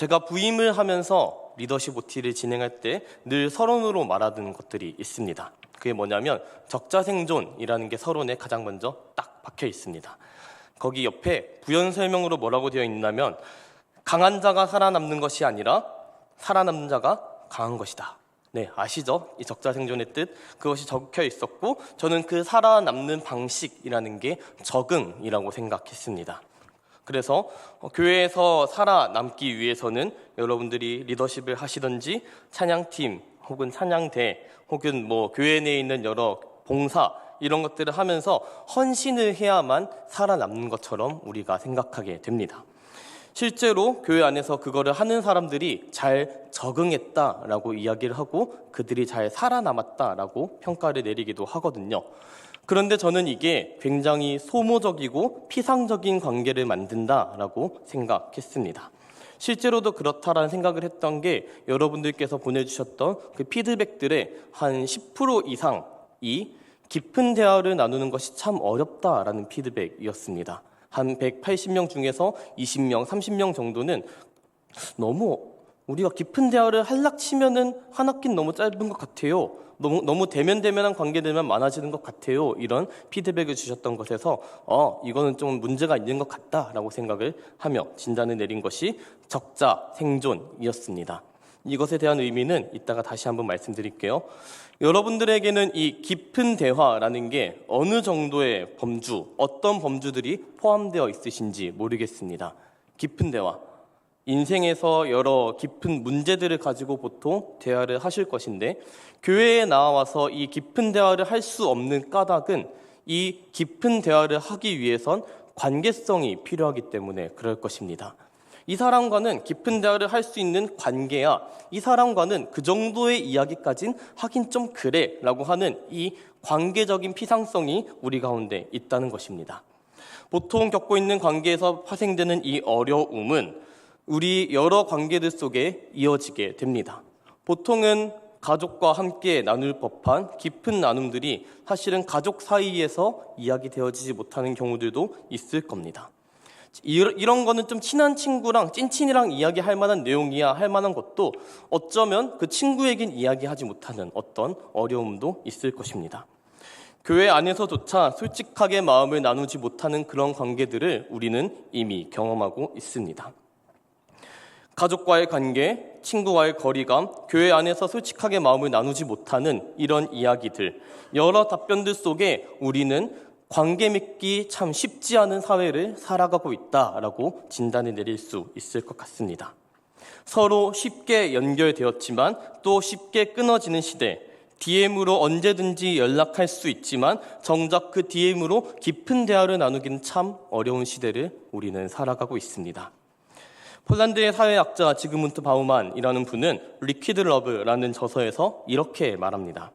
제가 부임을 하면서 리더십 OT를 진행할 때 늘 서론으로 말하는 것들이 있습니다. 그게 뭐냐면 적자생존이라는 게 서론에 가장 먼저 딱 박혀 있습니다. 거기 옆에 부연 설명으로 뭐라고 되어 있냐면 강한 자가 살아남는 것이 아니라 살아남는 자가 강한 것이다. 네, 아시죠? 이 적자생존의 뜻, 그것이 적혀 있었고 저는 그 살아남는 방식이라는 게 적응이라고 생각했습니다. 그래서 교회에서 살아남기 위해서는 여러분들이 리더십을 하시든지 찬양팀 혹은 찬양대 혹은 교회 내에 있는 여러 봉사 이런 것들을 하면서 헌신을 해야만 살아남는 것처럼 우리가 생각하게 됩니다. 실제로 교회 안에서 그거를 하는 사람들이 잘 적응했다라고 이야기를 하고 그들이 잘 살아남았다라고 평가를 내리기도 하거든요. 그런데 저는 이게 굉장히 소모적이고 피상적인 관계를 만든다라고 생각했습니다. 실제로도 그렇다라는 생각을 했던 게 여러분들께서 보내주셨던 그 피드백들의 한 10% 이상이 깊은 대화를 나누는 것이 참 어렵다라는 피드백이었습니다. 한 180명 중에서 20명, 30명 정도는 너무 우리가 깊은 대화를 할락 치면은 한 학기는 너무 짧은 것 같아요. 너무 대면대면한 관계들만 많아지는 것 같아요. 이런 피드백을 주셨던 것에서 이거는 좀 문제가 있는 것 같다라고 생각을 하며 진단을 내린 것이 적자생존이었습니다. 이것에 대한 의미는 이따가 다시 한번 말씀드릴게요. 여러분들에게는 이 깊은 대화라는 게 어느 정도의 범주, 어떤 범주들이 포함되어 있으신지 모르겠습니다. 깊은 대화. 인생에서 여러 깊은 문제들을 가지고 보통 대화를 하실 것인데 교회에 나와서 이 깊은 대화를 할 수 없는 까닭은 이 깊은 대화를 하기 위해선 관계성이 필요하기 때문에 그럴 것입니다. 이 사람과는 깊은 대화를 할 수 있는 관계야 이 사람과는 그 정도의 이야기까진 하긴 좀 그래 라고 하는 이 관계적인 피상성이 우리 가운데 있다는 것입니다. 보통 겪고 있는 관계에서 파생되는 이 어려움은 우리 여러 관계들 속에 이어지게 됩니다. 보통은 가족과 함께 나눌 법한 깊은 나눔들이 사실은 가족 사이에서 이야기되어지지 못하는 경우들도 있을 겁니다. 이런 거는 좀 친한 친구랑 찐친이랑 이야기할 만한 내용이야 할 만한 것도 어쩌면 그 친구에겐 이야기하지 못하는 어떤 어려움도 있을 것입니다. 교회 안에서조차 솔직하게 마음을 나누지 못하는 그런 관계들을 우리는 이미 경험하고 있습니다. 가족과의 관계, 친구와의 거리감, 교회 안에서 솔직하게 마음을 나누지 못하는 이런 이야기들, 여러 답변들 속에 우리는 관계 맺기 참 쉽지 않은 사회를 살아가고 있다라고 진단을 내릴 수 있을 것 같습니다. 서로 쉽게 연결되었지만 또 쉽게 끊어지는 시대, DM으로 언제든지 연락할 수 있지만 정작 그 DM으로 깊은 대화를 나누기는 참 어려운 시대를 우리는 살아가고 있습니다. 폴란드의 사회학자 지그문트 바우만이라는 분은 리퀴드 러브라는 저서에서 이렇게 말합니다.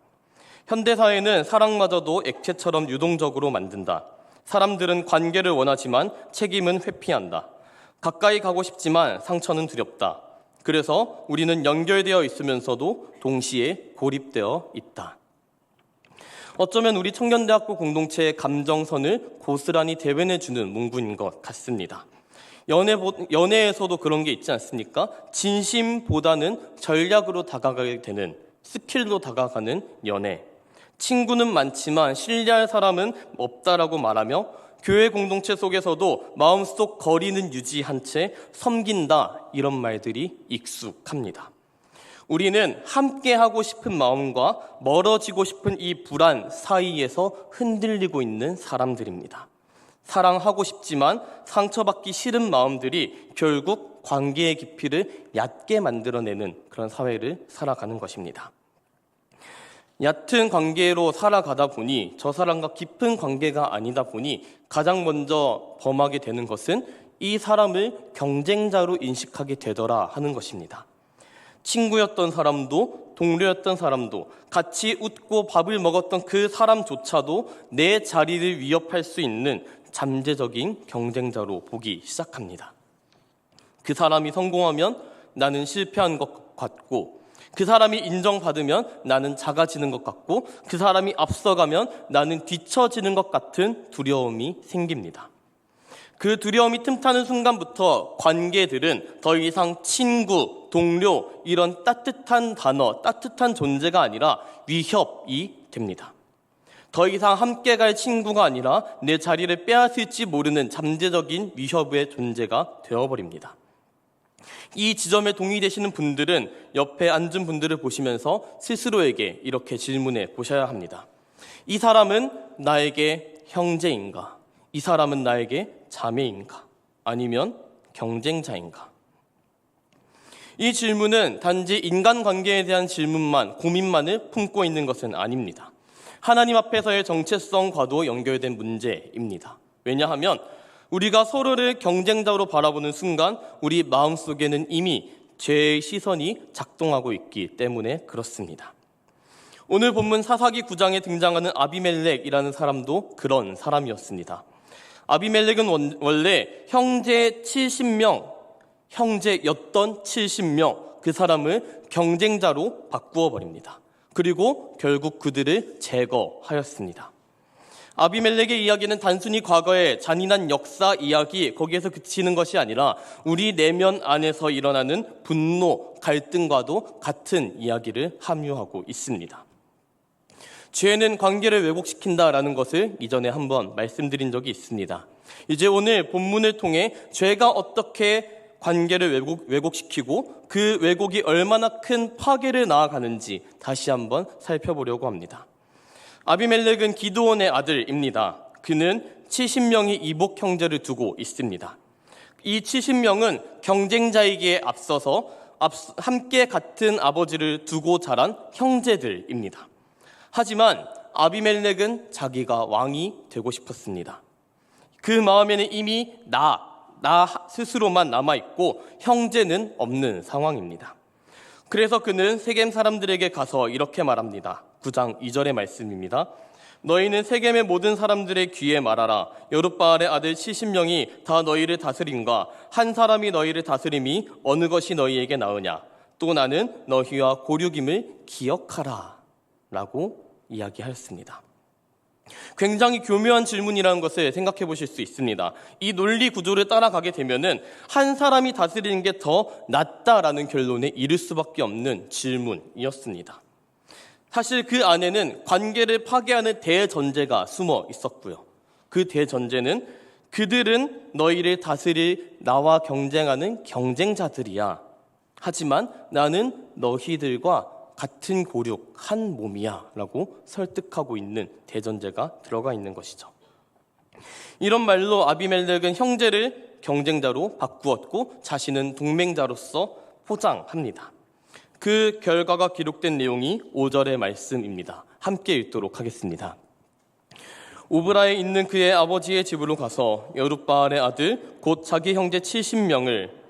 현대사회는 사랑마저도 액체처럼 유동적으로 만든다. 사람들은 관계를 원하지만 책임은 회피한다. 가까이 가고 싶지만 상처는 두렵다. 그래서 우리는 연결되어 있으면서도 동시에 고립되어 있다. 어쩌면 우리 청년대학교 공동체의 감정선을 고스란히 대변해주는 문구인 것 같습니다. 연애에서도 그런 게 있지 않습니까? 진심보다는 전략으로 다가가게 되는, 스킬로 다가가는 연애. 친구는 많지만 신뢰할 사람은 없다라고 말하며 교회 공동체 속에서도 마음속 거리는 유지한 채 섬긴다, 이런 말들이 익숙합니다. 우리는 함께 하고 싶은 마음과 멀어지고 싶은 이 불안 사이에서 흔들리고 있는 사람들입니다. 사랑하고 싶지만 상처받기 싫은 마음들이 결국 관계의 깊이를 얕게 만들어내는 그런 사회를 살아가는 것입니다. 얕은 관계로 살아가다 보니 저 사람과 깊은 관계가 아니다 보니 가장 먼저 범하게 되는 것은 이 사람을 경쟁자로 인식하게 되더라 하는 것입니다. 친구였던 사람도 동료였던 사람도 같이 웃고 밥을 먹었던 그 사람조차도 내 자리를 위협할 수 있는 잠재적인 경쟁자로 보기 시작합니다. 그 사람이 성공하면 나는 실패한 것 같고 그 사람이 인정받으면 나는 작아지는 것 같고 그 사람이 앞서가면 나는 뒤처지는 것 같은 두려움이 생깁니다. 그 두려움이 틈타는 순간부터 관계들은 더 이상 친구, 동료 이런 따뜻한 단어, 따뜻한 존재가 아니라 위협이 됩니다. 더 이상 함께 갈 친구가 아니라 내 자리를 빼앗을지 모르는 잠재적인 위협의 존재가 되어버립니다. 이 지점에 동의되시는 분들은 옆에 앉은 분들을 보시면서 스스로에게 이렇게 질문해 보셔야 합니다. 이 사람은 나에게 형제인가? 이 사람은 나에게 자매인가? 아니면 경쟁자인가? 이 질문은 단지 인간관계에 대한 질문만, 고민만을 품고 있는 것은 아닙니다. 하나님 앞에서의 정체성과도 연결된 문제입니다. 왜냐하면 우리가 서로를 경쟁자로 바라보는 순간 우리 마음속에는 이미 죄의 시선이 작동하고 있기 때문에 그렇습니다. 오늘 본문 사사기 9장에 등장하는 아비멜렉이라는 사람도 그런 사람이었습니다. 아비멜렉은 원래 형제였던 70명 그 사람을 경쟁자로 바꾸어 버립니다. 그리고 결국 그들을 제거하였습니다. 아비멜렉의 이야기는 단순히 과거의 잔인한 역사 이야기 거기에서 그치는 것이 아니라 우리 내면 안에서 일어나는 분노, 갈등과도 같은 이야기를 함유하고 있습니다. 죄는 관계를 왜곡시킨다라는 것을 이전에 한번 말씀드린 적이 있습니다. 이제 오늘 본문을 통해 죄가 어떻게 관계를 왜곡시키고 그 왜곡이 얼마나 큰 파괴를 낳아가는지 다시 한번 살펴보려고 합니다. 아비멜렉은 기드온의 아들입니다. 그는 70명의 이복 형제를 두고 있습니다. 이 70명은 경쟁자이기에 앞서서 함께 같은 아버지를 두고 자란 형제들입니다. 하지만 아비멜렉은 자기가 왕이 되고 싶었습니다. 그 마음에는 이미 나 스스로만 남아있고 형제는 없는 상황입니다. 그래서 그는 세겜 사람들에게 가서 이렇게 말합니다. 9장 2절의 말씀입니다. 너희는 세겜의 모든 사람들의 귀에 말하라. 여룻바알의 아들 70명이 다 너희를 다스림과 한 사람이 너희를 다스림이 어느 것이 너희에게 나으냐. 또 나는 너희와 고륙임을 기억하라 라고 이야기하였습니다. 굉장히 교묘한 질문이라는 것을 생각해 보실 수 있습니다. 이 논리 구조를 따라가게 되면은 한 사람이 다스리는 게 더 낫다라는 결론에 이를 수밖에 없는 질문이었습니다. 사실 그 안에는 관계를 파괴하는 대전제가 숨어 있었고요. 그 대전제는 그들은 너희를 다스릴 나와 경쟁하는 경쟁자들이야. 하지만 나는 너희들과 같은 고륙, 한 몸이야 라고 설득하고 있는 대전제가 들어가 있는 것이죠. 이런 말로 아비멜렉은 형제를 경쟁자로 바꾸었고 자신은 동맹자로서 포장합니다. 그 결과가 기록된 내용이 5절의 말씀입니다. 함께 읽도록 하겠습니다. 오브라에 있는 그의 아버지의 집으로 가서 여룻바알의 아들 곧 자기 형제 70명을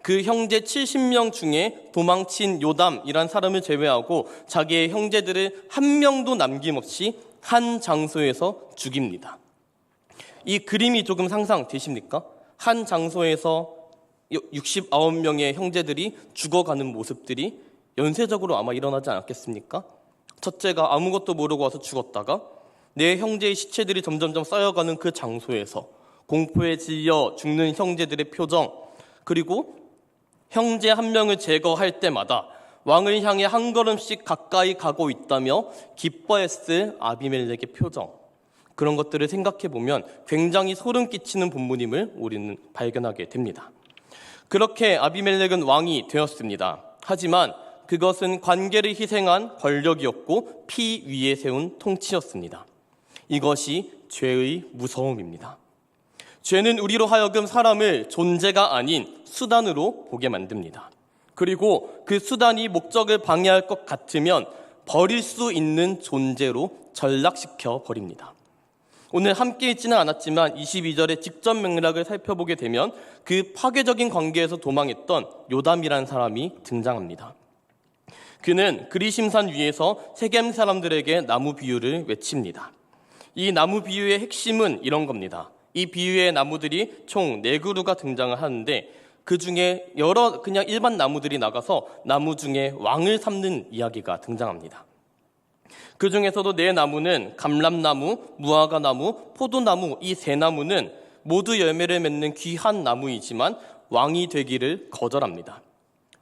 그 형제 70명 중에 도망친 요담이란 사람을 제외하고 자기의 형제들을 한 명도 남김없이 한 장소에서 죽입니다. 이 그림이 조금 상상되십니까? 한 장소에서 69명의 형제들이 죽어가는 모습들이 연쇄적으로 아마 일어나지 않았겠습니까? 첫째가 아무것도 모르고 와서 죽었다가 내 형제의 시체들이 점점점 쌓여가는 그 장소에서 공포에 질려 죽는 형제들의 표정, 그리고 형제 한 명을 제거할 때마다 왕을 향해 한 걸음씩 가까이 가고 있다며 기뻐했을 아비멜렉의 표정, 그런 것들을 생각해 보면 굉장히 소름 끼치는 본문임을 우리는 발견하게 됩니다. 그렇게 아비멜렉은 왕이 되었습니다. 하지만 그것은 관계를 희생한 권력이었고 피 위에 세운 통치였습니다. 이것이 죄의 무서움입니다. 죄는 우리로 하여금 사람을 존재가 아닌 수단으로 보게 만듭니다. 그리고 그 수단이 목적을 방해할 것 같으면 버릴 수 있는 존재로 전락시켜 버립니다. 오늘 함께 있지는 않았지만 22절의 직접 맥락을 살펴보게 되면 그 파괴적인 관계에서 도망했던 요담이라는 사람이 등장합니다. 그는 그리심산 위에서 세겜 사람들에게 나무 비유를 외칩니다. 이 나무 비유의 핵심은 이런 겁니다. 이 비유의 나무들이 총 4그루가 등장을 하는데 그 중에 여러 그냥 일반 나무들이 나가서 나무 중에 왕을 삼는 이야기가 등장합니다. 그 중에서도 네 나무는 감람나무, 무화과나무, 포도나무 이 세 나무는 모두 열매를 맺는 귀한 나무이지만 왕이 되기를 거절합니다.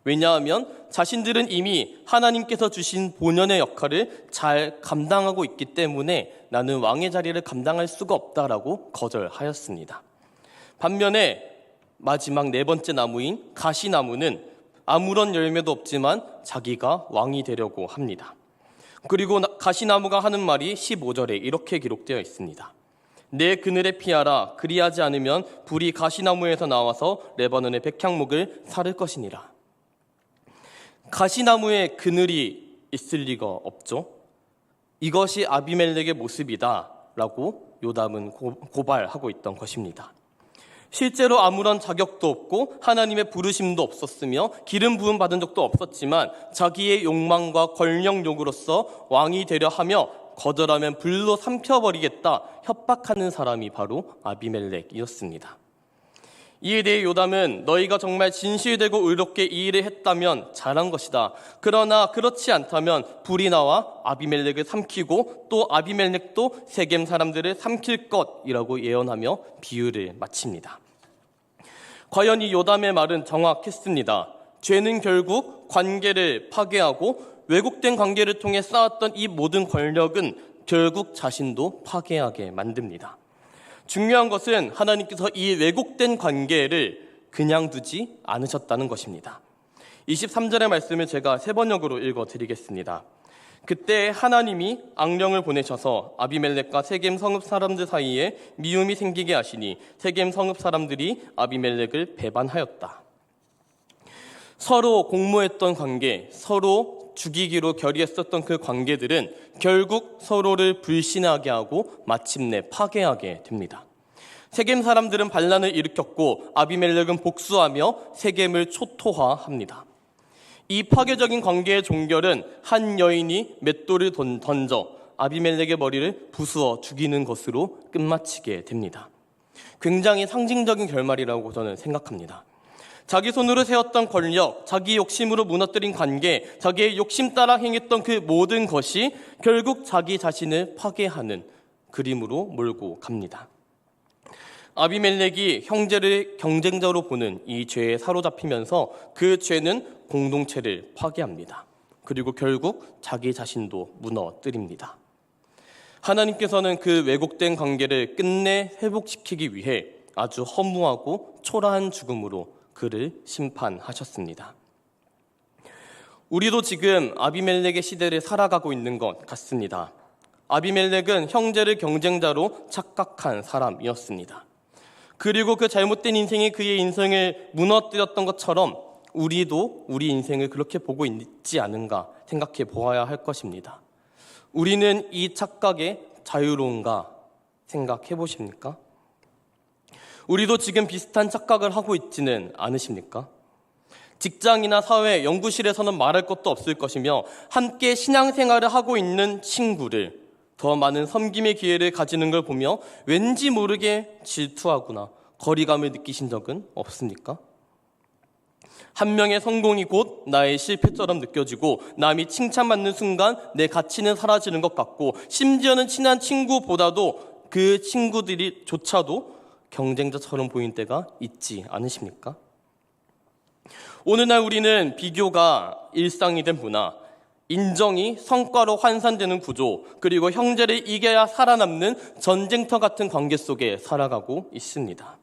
왜냐하면 자신들은 이미 하나님께서 주신 본연의 역할을 잘 감당하고 있기 때문에 나는 왕의 자리를 감당할 수가 없다라고 거절하였습니다. 반면에 마지막 네 번째 나무인 가시나무는 아무런 열매도 없지만 자기가 왕이 되려고 합니다. 그리고 가시나무가 하는 말이 15절에 이렇게 기록되어 있습니다. 내 그늘에 피하라. 그리하지 않으면 불이 가시나무에서 나와서 레바논의 백향목을 사를 것이니라. 가시나무에 그늘이 있을 리가 없죠. 이것이 아비멜렉의 모습이다 라고 요담은 고발하고 있던 것입니다. 실제로 아무런 자격도 없고 하나님의 부르심도 없었으며 기름 부음 받은 적도 없었지만 자기의 욕망과 권력욕으로서 왕이 되려 하며 거절하면 불로 삼켜버리겠다 협박하는 사람이 바로 아비멜렉이었습니다. 이에 대해 요담은 너희가 정말 진실되고 의롭게 이 일을 했다면 잘한 것이다. 그러나 그렇지 않다면 불이 나와 아비멜렉을 삼키고 또 아비멜렉도 세겜 사람들을 삼킬 것이라고 예언하며 비유를 마칩니다. 과연 이 요담의 말은 정확했습니다. 죄는 결국 관계를 파괴하고 왜곡된 관계를 통해 쌓았던 이 모든 권력은 결국 자신도 파괴하게 만듭니다. 중요한 것은 하나님께서 이 왜곡된 관계를 그냥 두지 않으셨다는 것입니다. 23절의 말씀을 제가 세 번역으로 읽어드리겠습니다. 그때 하나님이 악령을 보내셔서 아비멜렉과 세겜 성읍 사람들 사이에 미움이 생기게 하시니 세겜 성읍 사람들이 아비멜렉을 배반하였다. 서로 공모했던 관계, 서로 죽이기로 결의했었던 그 관계들은 결국 서로를 불신하게 하고 마침내 파괴하게 됩니다. 세겜 사람들은 반란을 일으켰고 아비멜렉은 복수하며 세겜을 초토화합니다. 이 파괴적인 관계의 종결은 한 여인이 맷돌을 던져 아비멜렉의 머리를 부수어 죽이는 것으로 끝마치게 됩니다. 굉장히 상징적인 결말이라고 저는 생각합니다. 자기 손으로 세웠던 권력, 자기 욕심으로 무너뜨린 관계, 자기의 욕심 따라 행했던 그 모든 것이 결국 자기 자신을 파괴하는 그림으로 몰고 갑니다. 아비멜렉이 형제를 경쟁자로 보는 이 죄에 사로잡히면서 그 죄는 공동체를 파괴합니다. 그리고 결국 자기 자신도 무너뜨립니다. 하나님께서는 그 왜곡된 관계를 끝내 회복시키기 위해 아주 허무하고 초라한 죽음으로 그를 심판하셨습니다. 우리도 지금 아비멜렉의 시대를 살아가고 있는 것 같습니다. 아비멜렉은 형제를 경쟁자로 착각한 사람이었습니다. 그리고 그 잘못된 인생이 그의 인생을 무너뜨렸던 것처럼 우리도 우리 인생을 그렇게 보고 있지 않은가 생각해 보아야 할 것입니다. 우리는 이 착각에 자유로운가 생각해 보십니까? 우리도 지금 비슷한 착각을 하고 있지는 않으십니까? 직장이나 사회, 연구실에서는 말할 것도 없을 것이며 함께 신앙생활을 하고 있는 친구를 더 많은 섬김의 기회를 가지는 걸 보며 왠지 모르게 질투하거나 거리감을 느끼신 적은 없습니까? 한 명의 성공이 곧 나의 실패처럼 느껴지고 남이 칭찬받는 순간 내 가치는 사라지는 것 같고 심지어는 친한 친구보다도 그 친구들이 조차도 경쟁자처럼 보이는 때가 있지 않으십니까? 오늘날 우리는 비교가 일상이 된 문화, 인정이 성과로 환산되는 구조, 그리고 형제를 이겨야 살아남는 전쟁터 같은 관계 속에 살아가고 있습니다.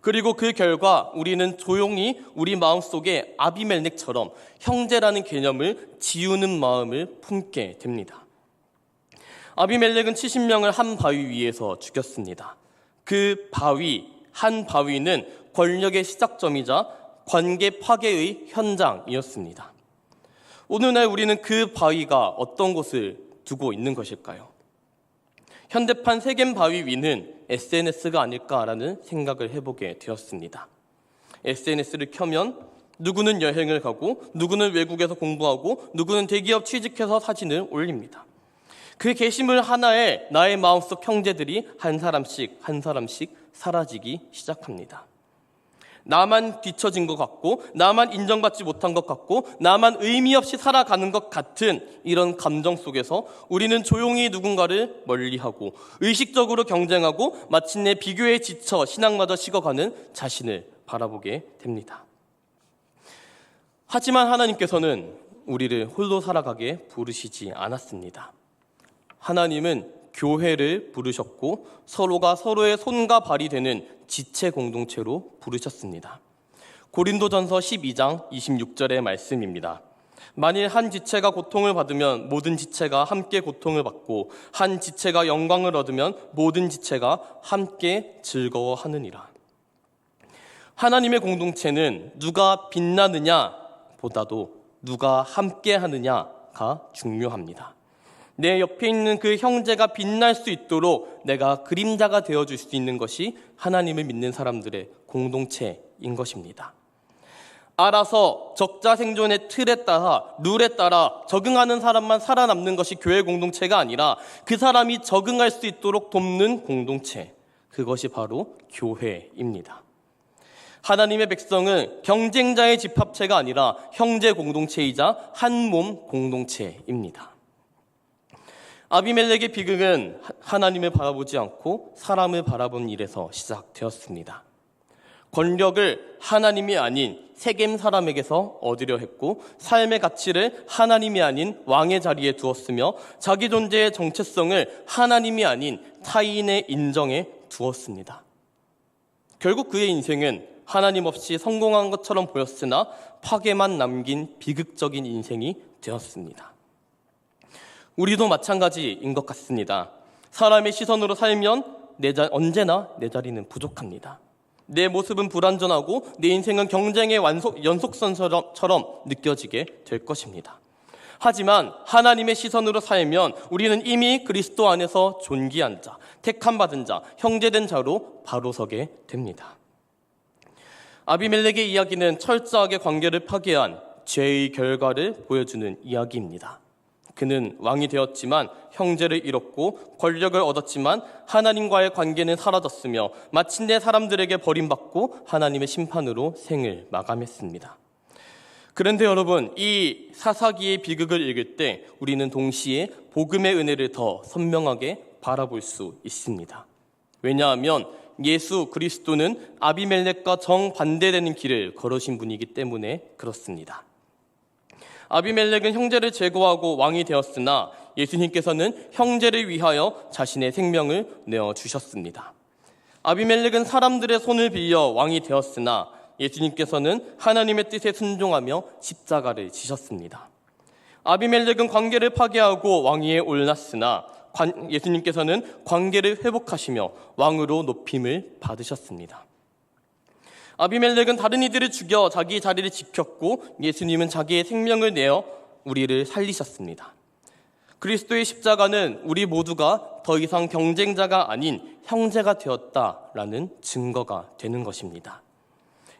그리고 그 결과 우리는 조용히 우리 마음속에 아비멜렉처럼 형제라는 개념을 지우는 마음을 품게 됩니다. 아비멜렉은 70명을 한 바위 위에서 죽였습니다. 그 바위, 한 바위는 권력의 시작점이자 관계 파괴의 현장이었습니다. 오늘날 우리는 그 바위가 어떤 곳을 두고 있는 것일까요? 현대판 세겜 바위 위는 SNS가 아닐까라는 생각을 해보게 되었습니다. SNS를 켜면 누구는 여행을 가고 누구는 외국에서 공부하고 누구는 대기업 취직해서 사진을 올립니다. 그 게시물 하나에 나의 마음속 형제들이 한 사람씩 사라지기 시작합니다. 나만 뒤처진 것 같고, 나만 인정받지 못한 것 같고, 나만 의미 없이 살아가는 것 같은 이런 감정 속에서 우리는 조용히 누군가를 멀리하고 의식적으로 경쟁하고 마침내 비교에 지쳐 신앙마저 식어가는 자신을 바라보게 됩니다. 하지만 하나님께서는 우리를 홀로 살아가게 부르시지 않았습니다. 하나님은 교회를 부르셨고 서로가 서로의 손과 발이 되는 지체 공동체로 부르셨습니다. 고린도전서 12장 26절의 말씀입니다. 만일 한 지체가 고통을 받으면 모든 지체가 함께 고통을 받고 한 지체가 영광을 얻으면 모든 지체가 함께 즐거워하느니라. 하나님의 공동체는 누가 빛나느냐 보다도 누가 함께 하느냐가 중요합니다. 내 옆에 있는 그 형제가 빛날 수 있도록 내가 그림자가 되어줄 수 있는 것이 하나님을 믿는 사람들의 공동체인 것입니다. 알아서 적자생존의 틀에 따라, 룰에 따라 적응하는 사람만 살아남는 것이 교회 공동체가 아니라 그 사람이 적응할 수 있도록 돕는 공동체, 그것이 바로 교회입니다. 하나님의 백성은 경쟁자의 집합체가 아니라 형제 공동체이자 한 몸 공동체입니다. 아비멜렉의 비극은 하나님을 바라보지 않고 사람을 바라본 일에서 시작되었습니다. 권력을 하나님이 아닌 세겜 사람에게서 얻으려 했고 삶의 가치를 하나님이 아닌 왕의 자리에 두었으며 자기 존재의 정체성을 하나님이 아닌 타인의 인정에 두었습니다. 결국 그의 인생은 하나님 없이 성공한 것처럼 보였으나 파괴만 남긴 비극적인 인생이 되었습니다. 우리도 마찬가지인 것 같습니다. 사람의 시선으로 살면 언제나 내 자리는 부족합니다. 내 모습은 불완전하고 내 인생은 경쟁의 연속선처럼 느껴지게 될 것입니다. 하지만 하나님의 시선으로 살면 우리는 이미 그리스도 안에서 존귀한 자, 택함받은 자, 형제된 자로 바로 서게 됩니다. 아비멜렉의 이야기는 철저하게 관계를 파괴한 죄의 결과를 보여주는 이야기입니다. 그는 왕이 되었지만 형제를 잃었고 권력을 얻었지만 하나님과의 관계는 사라졌으며 마침내 사람들에게 버림받고 하나님의 심판으로 생을 마감했습니다. 그런데 여러분, 이 사사기의 비극을 읽을 때 우리는 동시에 복음의 은혜를 더 선명하게 바라볼 수 있습니다. 왜냐하면 예수 그리스도는 아비멜렉과 정반대되는 길을 걸으신 분이기 때문에 그렇습니다. 아비멜렉은 형제를 제거하고 왕이 되었으나 예수님께서는 형제를 위하여 자신의 생명을 내어주셨습니다. 아비멜렉은 사람들의 손을 빌려 왕이 되었으나 예수님께서는 하나님의 뜻에 순종하며 십자가를 지셨습니다. 아비멜렉은 관계를 파괴하고 왕위에 올랐으나 예수님께서는 관계를 회복하시며 왕으로 높임을 받으셨습니다. 아비멜렉은 다른 이들을 죽여 자기 자리를 지켰고 예수님은 자기의 생명을 내어 우리를 살리셨습니다. 그리스도의 십자가는 우리 모두가 더 이상 경쟁자가 아닌 형제가 되었다라는 증거가 되는 것입니다.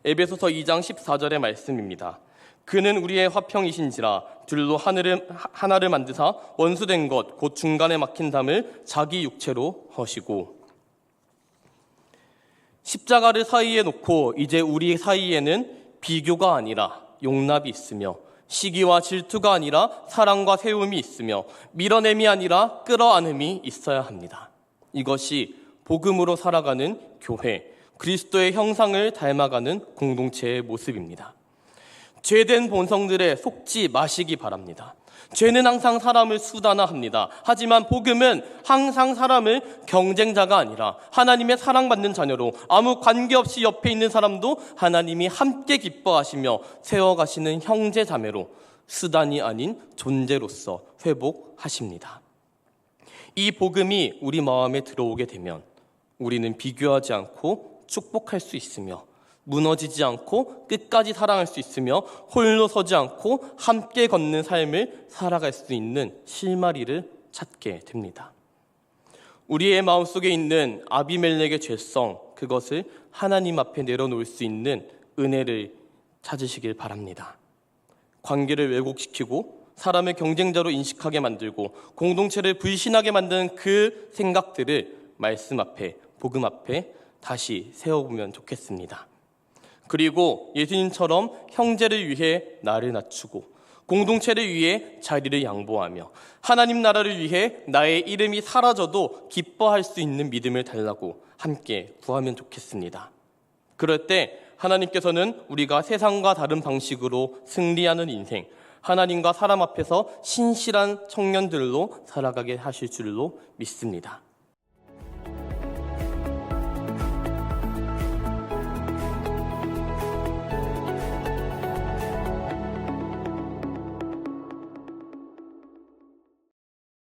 에베소서 2장 14절의 말씀입니다. 그는 우리의 화평이신지라 둘로 하나를 만드사 원수된 것 곧 중간에 막힌 담을 자기 육체로 허시고. 십자가를 사이에 놓고 이제 우리 사이에는 비교가 아니라 용납이 있으며 시기와 질투가 아니라 사랑과 세움이 있으며 밀어냄이 아니라 끌어안음이 있어야 합니다. 이것이 복음으로 살아가는 교회, 그리스도의 형상을 닮아가는 공동체의 모습입니다. 죄된 본성들에 속지 마시기 바랍니다. 죄는 항상 사람을 수단화합니다. 하지만 복음은 항상 사람을 경쟁자가 아니라 하나님의 사랑받는 자녀로 아무 관계없이 옆에 있는 사람도 하나님이 함께 기뻐하시며 세워가시는 형제 자매로 수단이 아닌 존재로서 회복하십니다. 이 복음이 우리 마음에 들어오게 되면 우리는 비교하지 않고 축복할 수 있으며 무너지지 않고 끝까지 사랑할 수 있으며 홀로 서지 않고 함께 걷는 삶을 살아갈 수 있는 실마리를 찾게 됩니다. 우리의 마음속에 있는 아비멜렉의 죄성, 그것을 하나님 앞에 내려놓을 수 있는 은혜를 찾으시길 바랍니다. 관계를 왜곡시키고 사람을 경쟁자로 인식하게 만들고 공동체를 불신하게 만드는 그 생각들을 말씀 앞에, 복음 앞에 다시 세워보면 좋겠습니다. 그리고 예수님처럼 형제를 위해 나를 낮추고 공동체를 위해 자리를 양보하며 하나님 나라를 위해 나의 이름이 사라져도 기뻐할 수 있는 믿음을 달라고 함께 구하면 좋겠습니다. 그럴 때 하나님께서는 우리가 세상과 다른 방식으로 승리하는 인생, 하나님과 사람 앞에서 신실한 청년들로 살아가게 하실 줄로 믿습니다.